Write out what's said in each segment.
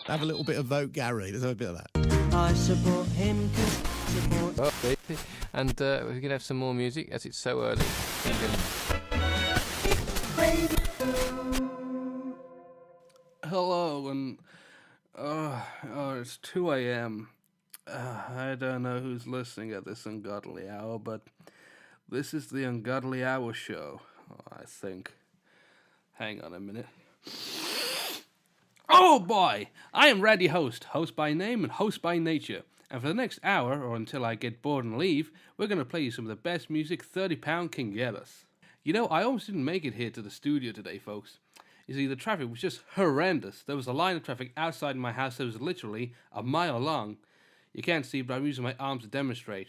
Have a little bit of Vote Gary. Let's have a bit of that. I support him to support. And we can have some more music as it's so early. Hello, and it's 2 a.m. I don't know who's listening at this ungodly hour, but this is the Ungoldy Hour show, I think. Hang on a minute. Oh boy! I am Randy Host by name and host by nature. And for the next hour, or until I get bored and leave, we're going to play you some of the best music £30 can get us. You know, I almost didn't make it here to the studio today, folks. You see, the traffic was just horrendous. There was a line of traffic outside my house that was literally a mile long. You can't see, but I'm using my arms to demonstrate.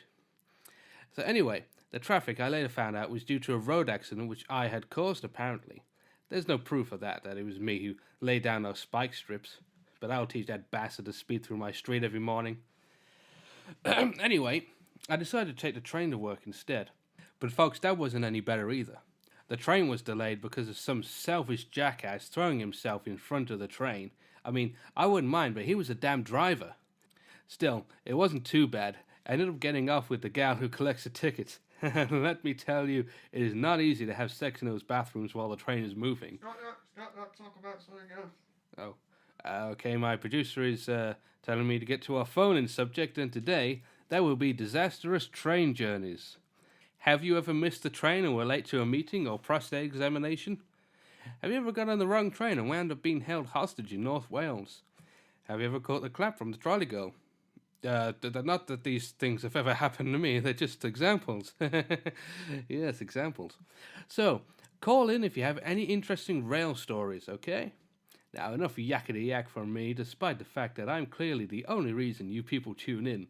So anyway, the traffic, I later found out, was due to a road accident which I had caused, apparently. There's no proof of that it was me who laid down those spike strips, but I'll teach that bastard to speed through my street every morning. Anyway, I decided to take the train to work instead. But folks, that wasn't any better either. The train was delayed because of some selfish jackass throwing himself in front of the train. I mean, I wouldn't mind, but he was a damn driver. Still, it wasn't too bad. I ended up getting off with the gal who collects the tickets. Let me tell you, it is not easy to have sex in those bathrooms while the train is moving. Stop, talk about something else. Oh, okay, my producer is telling me to get to our phone-in subject, and today there will be disastrous train journeys. Have you ever missed the train and were late to a meeting or prostate examination? Have you ever got on the wrong train and wound up being held hostage in North Wales? Have you ever caught the clap from the trolley girl? Not that these things have ever happened to me, they're just examples. Yes, examples. So, call in if you have any interesting rail stories, okay? Now, enough yakety-yak from me, despite the fact that I'm clearly the only reason you people tune in.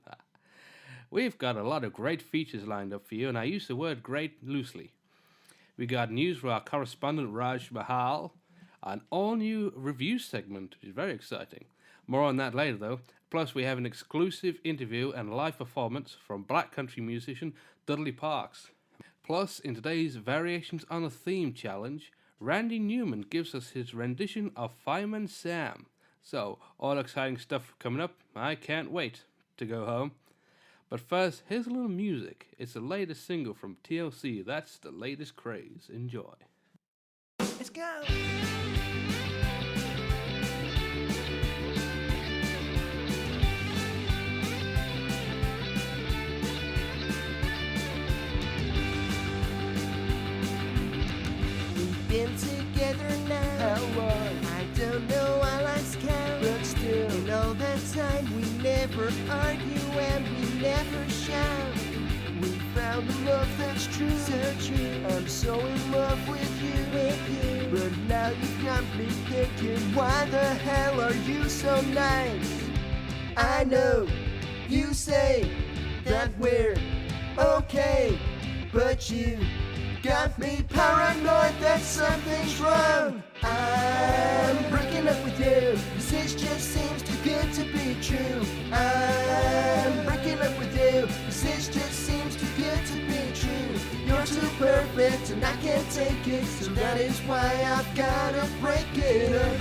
We've got a lot of great features lined up for you, and I use the word great loosely. We got news from our correspondent Raj Mahal, an all-new review segment, which is very exciting. More on that later, though. Plus, we have an exclusive interview and live performance from black country musician Dudley Parks. Plus, in today's Variations on a Theme challenge, Randy Newman gives us his rendition of Fireman Sam. So, all exciting stuff coming up. I can't wait to go home. But first, here's a little music. It's the latest single from TLC. That's the latest craze. Enjoy. Let's go! Been together now. How long? I don't know, I lost count. But still, in all that time, we never argue and we never shout. We found the love that's true, so true. I'm so in love with you. But now you got me thinking, why the hell are you so nice? I know you say that we're okay, but you got me paranoid that something's wrong. I'm breaking up with you, 'cause this just seems too good to be true. I'm breaking up with you, 'cause this just seems too good to be true. You're too perfect and I can't take it, so that is why I've gotta break it up.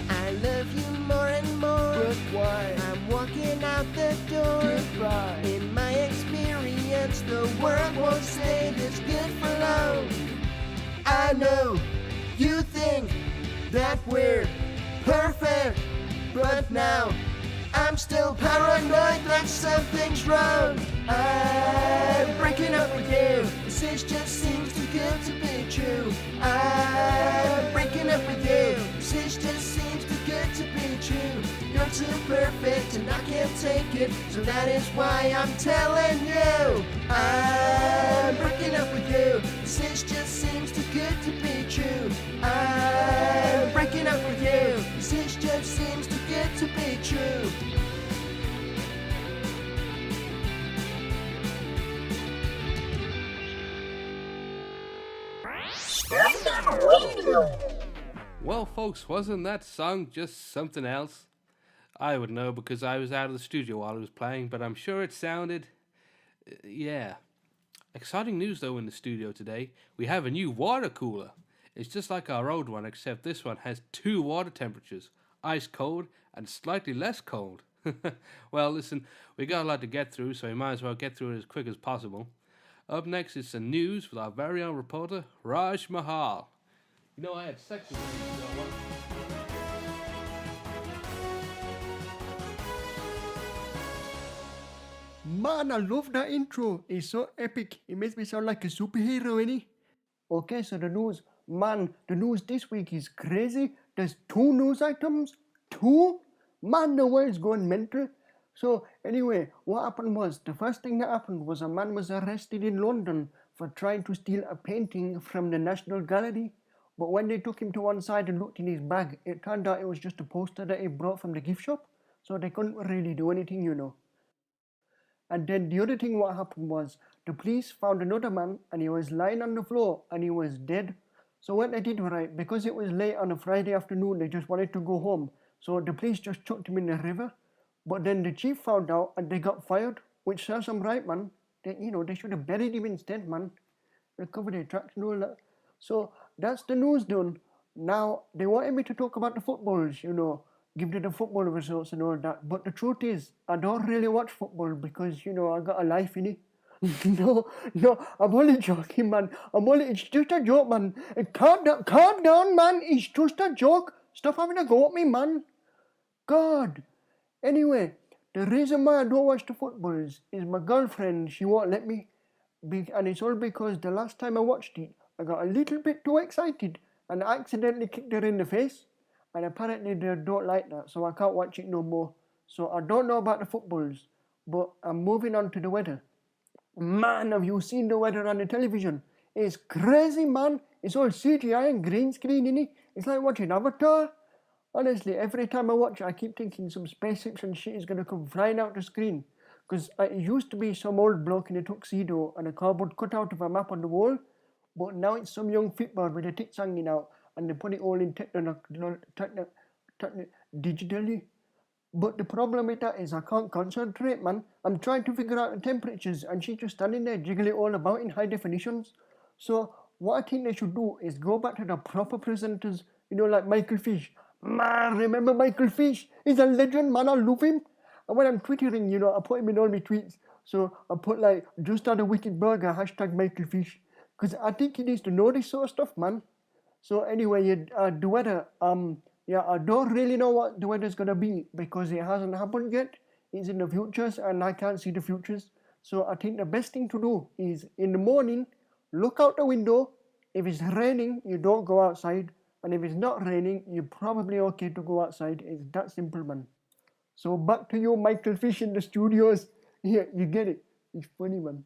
I love you more and more, but why? I'm walking out the door. Goodbye. In my experience, the world won't stay this good for long. I know you think that we're perfect, but now I'm still paranoid that something's wrong. I'm breaking up with you, 'cause this just seems too good to be true. I'm breaking up with you, 'cause this just seems too good to be true. You're too perfect and I can't take it, so that is why I'm telling you. I'm breaking up with you, 'cause this just seems too good to be true. I'm breaking up with you, 'cause this just seems too good to be true. Well, folks, wasn't that song just something else? I would know because I was out of the studio while it was playing, but I'm sure it sounded... yeah. Exciting news, though, in the studio today. We have a new water cooler. It's just like our old one, except this one has 2 water temperatures, ice cold and slightly less cold. Well, listen, we got a lot to get through, so we might as well get through it as quick as possible. Up next is the news with our very own reporter, Raj Mahal. You know, I had sex with him, you know what? Man, I love that intro. It's so epic. It makes me sound like a superhero, innit? Okay, so the news. Man, the news this week is crazy. There's 2 news items. 2? Man, the world's going mental. So, anyway, what happened was, the first thing that happened was a man was arrested in London for trying to steal a painting from the National Gallery. But when they took him to one side and looked in his bag, it turned out it was just a poster that he brought from the gift shop. So they couldn't really do anything, you know. And then the other thing what happened was, the police found another man and he was lying on the floor and he was dead. So what they did, right, because it was late on a Friday afternoon, they just wanted to go home. So the police just chucked him in the river. But then the chief found out and they got fired, which serves them right, man. They should have buried him instead, man. Recover the tracks and all that. So that's the news done. Now, they wanted me to talk about the footballs, you know, give you the football results and all that. But the truth is, I don't really watch football because, you know, I got a life in it. No, I'm only joking, man. It's just a joke, man. Calm down, man. It's just a joke. Stop having a go at me, man. God. Anyway, the reason why I don't watch the footballs is my girlfriend, she won't let me. And it's all because the last time I watched it, I got a little bit too excited and I accidentally kicked her in the face. And apparently they don't like that, so I can't watch it no more. So I don't know about the footballs, but I'm moving on to the weather. Man, have you seen the weather on the television? It's crazy, man. It's all CGI and green screen, innit? It's like watching Avatar. Honestly, every time I watch it, I keep thinking some spaceships and shit is going to come flying out the screen. Because it used to be some old bloke in a tuxedo and a cardboard cutout of a map on the wall. But now it's some young fitbird with a tits hanging out. And they put it all in digitally. But the problem with that is I can't concentrate, man. I'm trying to figure out the temperatures and she's just standing there jiggling all about in high definitions. So what I think they should do is go back to the proper presenters, you know, like Michael Fish. Man, remember Michael Fish? He's a legend, man. I love him. And when I'm twittering, you know, I put him in all my tweets. So I put like, just had a wicked burger, hashtag Michael Fish. Because I think he needs to know this sort of stuff, man. So anyway, the weather, I don't really know what the weather's going to be because it hasn't happened yet. It's in the futures and I can't see the futures. So I think the best thing to do is in the morning, look out the window. If it's raining, you don't go outside. And if it's not raining, you're probably okay to go outside. It's that simple, man. So back to you, Michael Fish in the studios. Yeah, you get it. It's funny, man.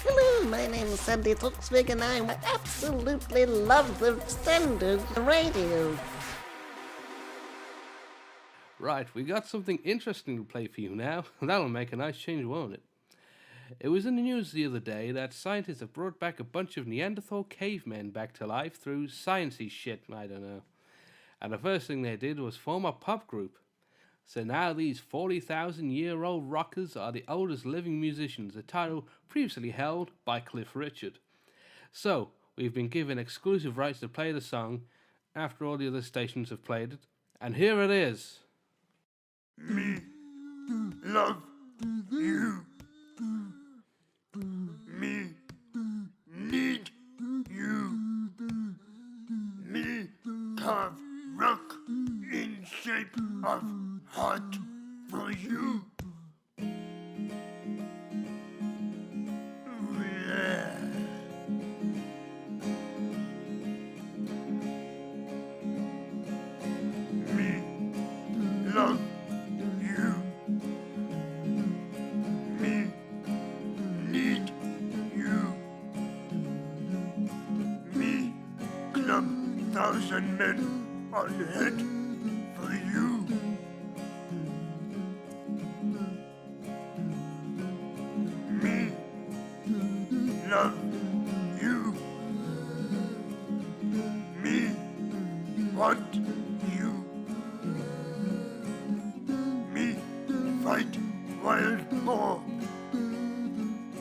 Hello, my name is Sandy Tuxvig and I absolutely love the standard radio. Right, we got something interesting to play for you now. That'll make a nice change, won't it? It was in the news the other day that scientists have brought back a bunch of Neanderthal cavemen back to life through sciencey shit, I don't know. And the first thing they did was form a pop group. So now these 40,000-year-old rockers are the oldest living musicians, a title previously held by Cliff Richard. So, we've been given exclusive rights to play the song after all the other stations have played it, and here it is. Me love you. Me need you. Me carve rock in shape of heart for you. Me love you. Me need you. Me club 1,000 men on head for you. Me love you. Me want you. Me fight wild boar.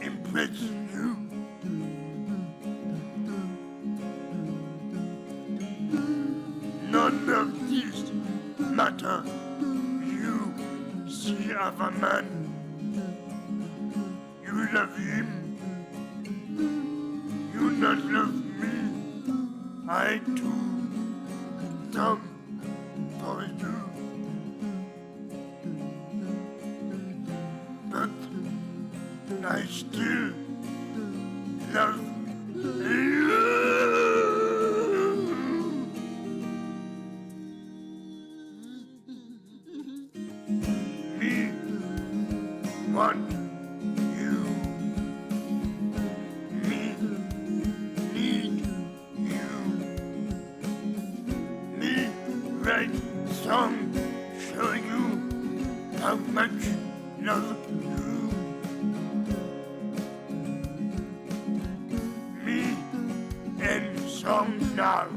Impress you. none of this matter. You see other man. You love him. You not love me. I too come for you. But I still love you. Me want you. Me need you. Me write song show you how much love you. Me and song now.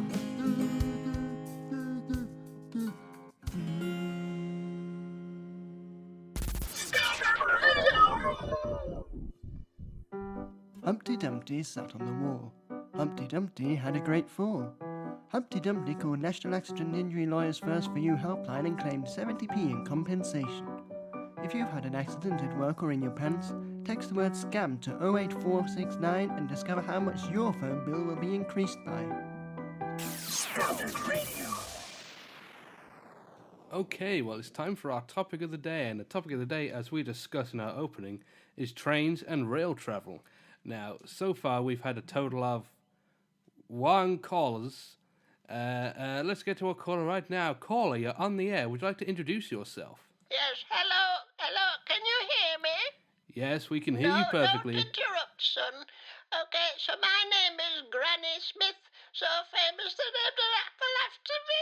Humpty Dumpty sat on the wall. Humpty Dumpty had a great fall. Humpty Dumpty called National Accident Injury Lawyers First for You helpline and claimed 70p in compensation. If you've had an accident at work or in your pants, text the word SCAM to 08469 and discover how much your phone bill will be increased by. Okay, well, it's time for our topic of the day, and the topic of the day, as we discussed in our opening, is trains and rail travel. Now, so far we've had a total of 1 callers. Let's get to our caller right now. Caller, you're on the air. Would you like to introduce yourself? Yes, hello, can you hear me? Yes, we can hear you perfectly. Don't interrupt, son. Okay, so my name is Granny Smith, so famous that the apple after me.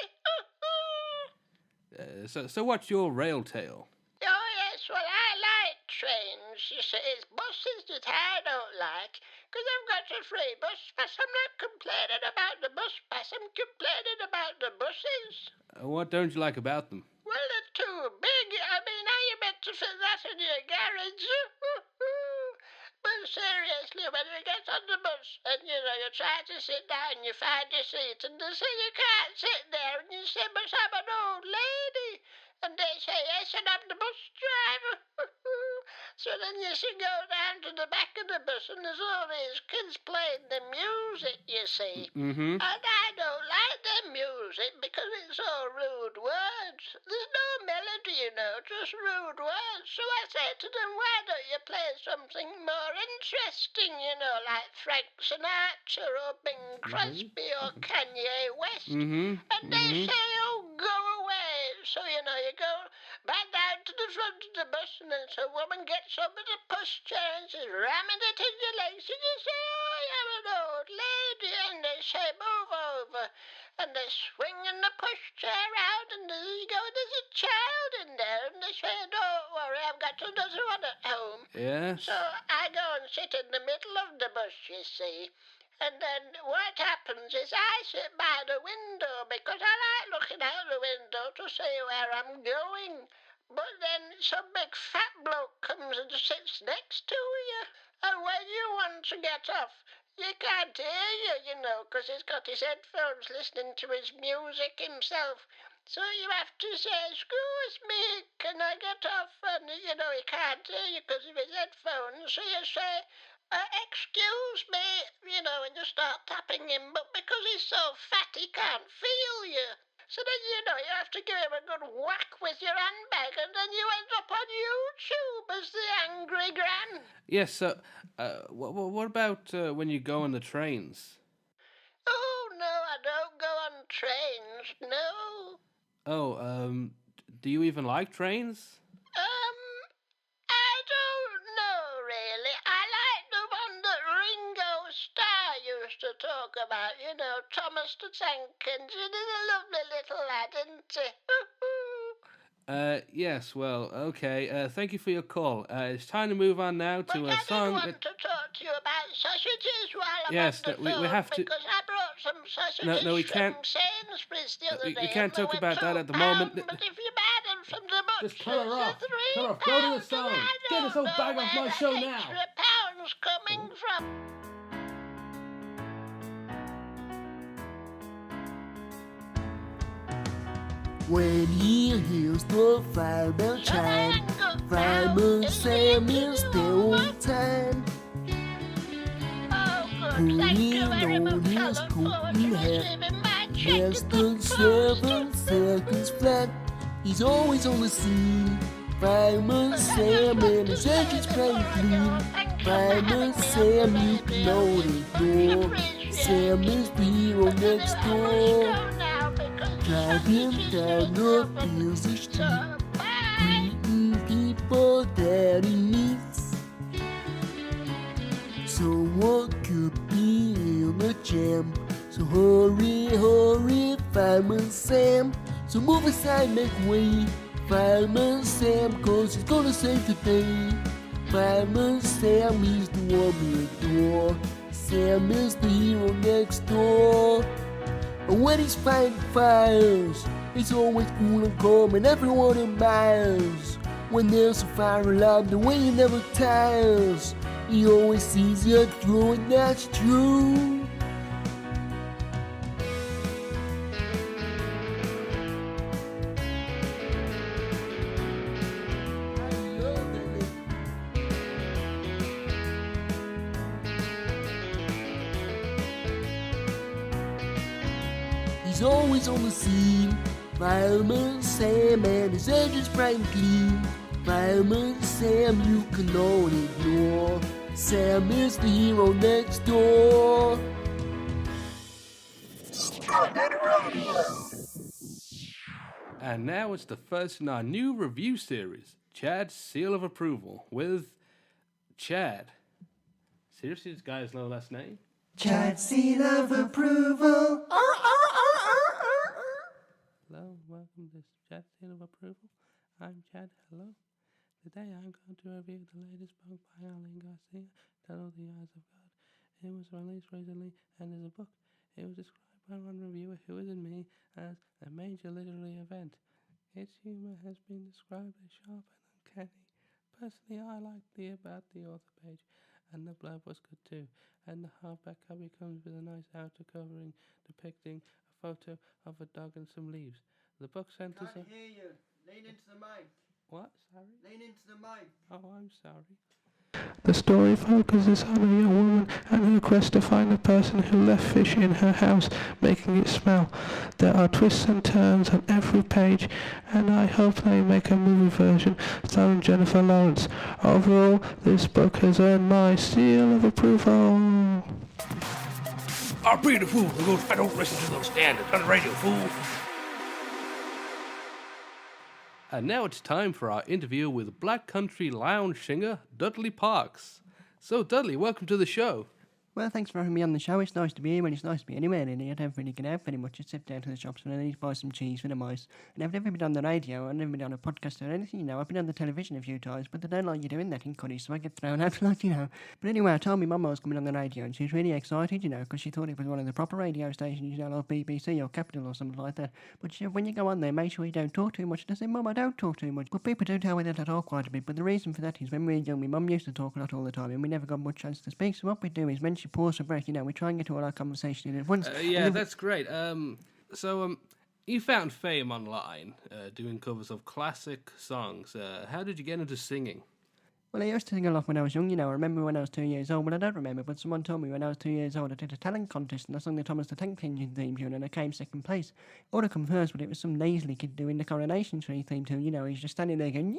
So what's your rail tale? Oh, yes, well, I like trains. You see, it's buses that I don't like, because I've got a free bus pass. I'm not complaining about the bus pass, I'm complaining about the buses. What don't you like about them? Well, they're too big. I mean, how you meant to fit that in your garage? But seriously, when you get on the bus and, you try to sit down, you find your seat, and they say you can't sit there, and you say, but I'm an old lady. And they say, yes, and I'm the bus driver. So then you should go down to the back of the bus, and there's all these kids playing the music, you see. Mm-hmm. And I don't like their music because it's all rude words. There's no melody, just rude words. So I say to them, why don't you play something more interesting, like Frank Sinatra or Bing Crosby or Kanye West? Mm-hmm. And they say, oh, go away. So, you go back down to the front of the bus, and then some woman gets up in a push chair and she's ramming it in your legs, and you say, oh, you're an old lady, and they say, move over. And they're swinging the push chair out, and there's a child in there, and they say, don't worry, I've got another one at home. Yes. So I go and sit in the middle of the bus, you see. And then what happens is I sit by the window because I like looking out the window to see where I'm going. But then some big fat bloke comes and sits next to you. And when you want to get off, you can't hear you, because he's got his headphones listening to his music himself. So you have to say, excuse me, can I get off? And, he can't hear you because of his headphones. So you say, excuse me, and you start tapping him, but because he's so fat, he can't feel you. So then, you have to give him a good whack with your handbag, and then you end up on YouTube as the angry gran. Yes, so, what about when you go on the trains? Oh, no, I don't go on trains, no. Oh, do you even like trains? I don't know, really. I like the one that Ringo Starr used to talk about, Thomas the Tank Engine. He's a lovely little lad, isn't he? Yes, well, okay. Thank you for your call. It's time to move on now to a song. I didn't want to talk to you about sausages while I'm yes, on the phone, we have to. because I brought some sausages No, we can't. from Sainsbury's the other day. We can't talk about that at the moment. But if you buy them from the butcher's, Just cut her off. they're Cut her off. £3, Go to the and song. I Get don't this whole know bag off where my the show now. extra pound's coming from. When he hears the firebell chime, Fireman Sam is there on time. Putting on his coat and hat, less than 7 seconds flat. He's always on the scene. Fireman Sam and his engine's pretty clean. Fireman Sam, you can ignore. Sam is the hero next door. Driving down the busy street, greeting people that he meets. Someone could be in a jam, so hurry, hurry, Fireman Sam. So move aside, make way, Fireman Sam, 'cause he's gonna save the day. Fireman Sam, he's the one we adore. Sam is the hero next door. And when he's fighting fires, he's always cool and calm and everyone admires. When there's a fire alarm, the way he never tires. He always sees you through, and that's true. He's always on the scene. Fireman Sam and his engine's bright and clean. Fireman Sam, you cannot ignore. Sam is the hero next door. And now it's the first in our new review series, Chad's Seal of Approval, with Chad. Seriously, this guy has no last name? Chad's seal of approval. Hello, welcome to Chad's Seal of Approval. I'm Chad, hello. Today I'm going to review the latest book by Alan Garcia, titled The Eyes of God. It was released recently and is a book. It was described by one reviewer, who isn't me, as a major literary event. Its humor has been described as sharp and uncanny. Personally, I liked the About the Author page, and the blurb was good too. And the hardback cover comes with a nice outer covering depicting a photo of a dog and some leaves. The book centers on... hear you. Lean into the mic. What? Sorry? Lean into the mic. Oh, I'm sorry. The story focuses on a young woman and her quest to find the person who left fish in her house, making it smell. There are twists and turns on every page, and I hope they make a movie version starring Jennifer Lawrence. Overall, this book has earned my seal of approval. I'll be the fool who goes, I don't listen to those standards on the radio, fool. And now it's time for our interview with Black Country lounge singer Dudley Parks. So, Dudley, welcome to the show. Well, thanks for having me on the show. It's nice to be here when it's nice to be anywhere, really. I don't really get out very much. Just sit down to the shops when I need to buy some cheese for the mice. And I've never been on the radio, I've never been on a podcast or anything, you know. I've been on the television a few times, but they don't like you doing that in Cuddy, so I get thrown out a lot, you know. But anyway, I told my mum I was coming on the radio, and she was really excited, you know, because she thought it was one of the proper radio stations, you know, like BBC or Capital or something like that. But she said, when you go on there, make sure you don't talk too much. And I said, Mum, I don't talk too much. But people do tell me that I talk quite a bit. But the reason for that is when we were young, my mum used to talk a lot all the time, and we never got much chance to speak. So what we do is when she paused for breath, you know, we try and get all our conversation in at once. Yeah, that's great. You found fame online doing covers of classic songs. How did you get into singing? Well, I used to sing a lot when I was young, you know. I remember when I was 2 years old. Well, I don't remember, but someone told me when I was 2 years old I did a talent contest and I sung the Thomas the Tank Engine theme tune and I came second place. All I come first, but it was some nasally kid doing the Coronation Street theme tune, you know. He's just standing there going,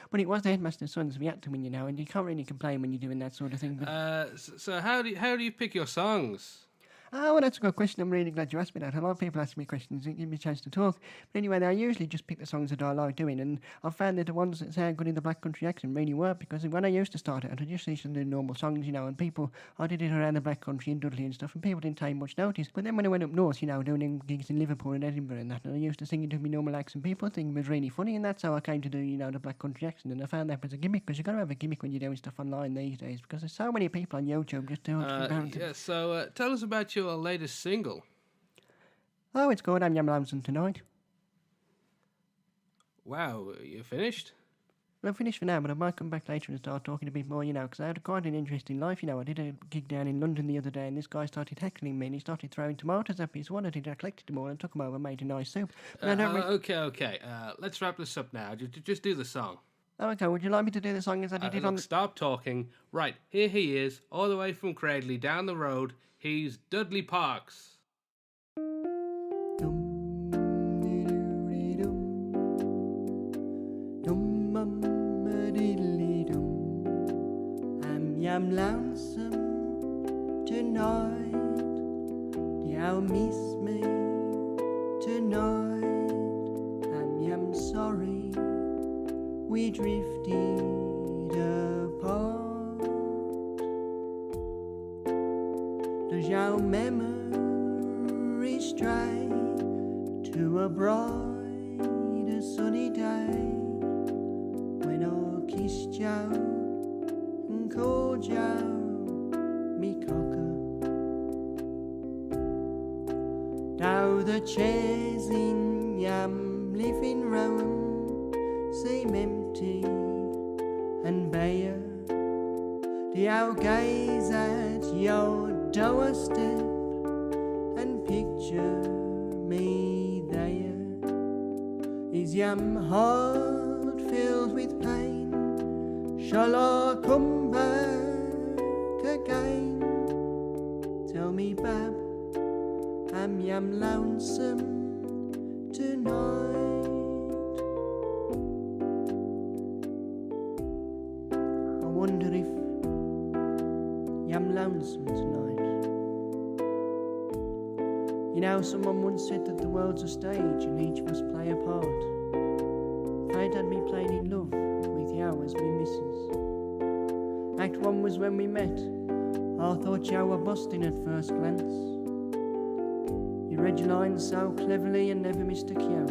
but it was the headmaster's son, so we had to win, you know, and you can't really complain when you're doing that sort of thing. But So how do you pick your songs? Oh, well, that's a good question. I'm really glad you asked me that. A lot of people ask me questions and give me a chance to talk. But anyway, I usually just pick the songs that I like doing, and I've found that the ones that sound good in the black country accent really work, because when I used to start out, I just used to do normal songs, you know, and people, I did it around the black country in Dudley and stuff, and people didn't take much notice. But then when I went up north, you know, doing gigs in Liverpool and Edinburgh and that, and I used to sing it with my normal accent, people think it was really funny, and that's how I came to do, you know, the black country accent, and I found that was a gimmick, because you've got to have a gimmick when you're doing stuff online these days, because there's so many people on YouTube just doing So tell us about your latest single. Oh, it's called I'm Your Lonesome Tonight. Wow, you finished? Well, I'm finished for now, but I might come back later and start talking a bit more, because I had quite an interesting life, I did a gig down in London the other day, and this guy started heckling me, and he started throwing tomatoes at me. So what I did, I collected them all and took them over and made a nice soup. But I don't Okay. Let's wrap this up now. Just do the song. Oh, okay, would you like me to do the song as I did it on... Look, stop talking. Right, here he is, all the way from Cradley, down the road. He's Dudley Parks. I'm lonesome tonight. Do you miss me tonight? I'm sorry we drifted apart. Does your memory stray to a bright sunny day when I kissed you and called you me cocker? Now the chairs in your living room seem empty and bare. Do you gaze at your doorstep and picture me there? Is your heart filled with pain? Shall I come back again? Tell me, Bab, am you lonesome tonight? I wonder if you're lonesome tonight. Someone once said that the world's a stage and each must play a part. Fate had me playing in love with you as me missus. Act 1 was when we met. I thought you were busting at first glance. You read your lines so cleverly and never missed a cue.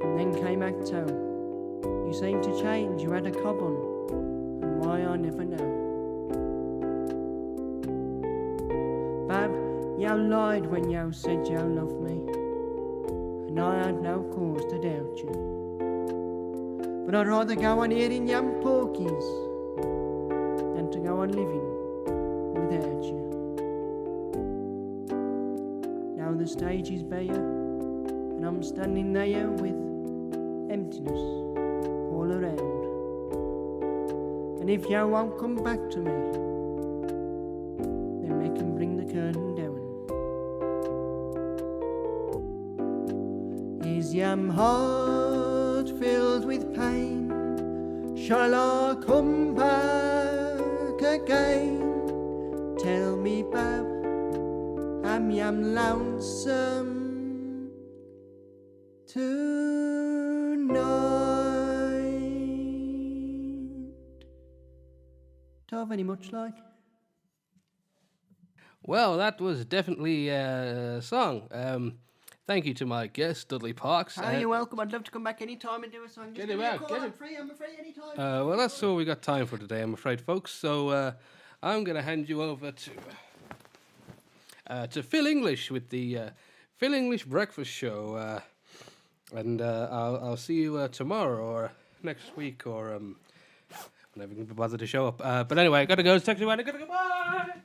And then came Act 2. You seemed to change, you had a cob on, and why I never know. Bab, you lied when you said you loved me, and I had no cause to doubt you. But I'd rather go on eating yam porkies than to go on living without you. Now the stage is bare, and I'm standing there with emptiness all around. And if you won't come back to me, then we can bring the curtain down. Is your heart filled with pain? Shall I come back again? Tell me, Bab, am you lonesome tonight? Do I have any much like? Well, that was definitely a song. Thank you to my guest, Dudley Parks. You're welcome. I'd love to come back any time and do a song. Get him out. I'm free any time. Well, that's all we got time for today, I'm afraid, folks. So I'm going to hand you over to Phil English with the Phil English Breakfast Show. And I'll see you tomorrow or next week or whenever you can be bothered to show up. But anyway, I got to go. Text you. I got to go. Bye.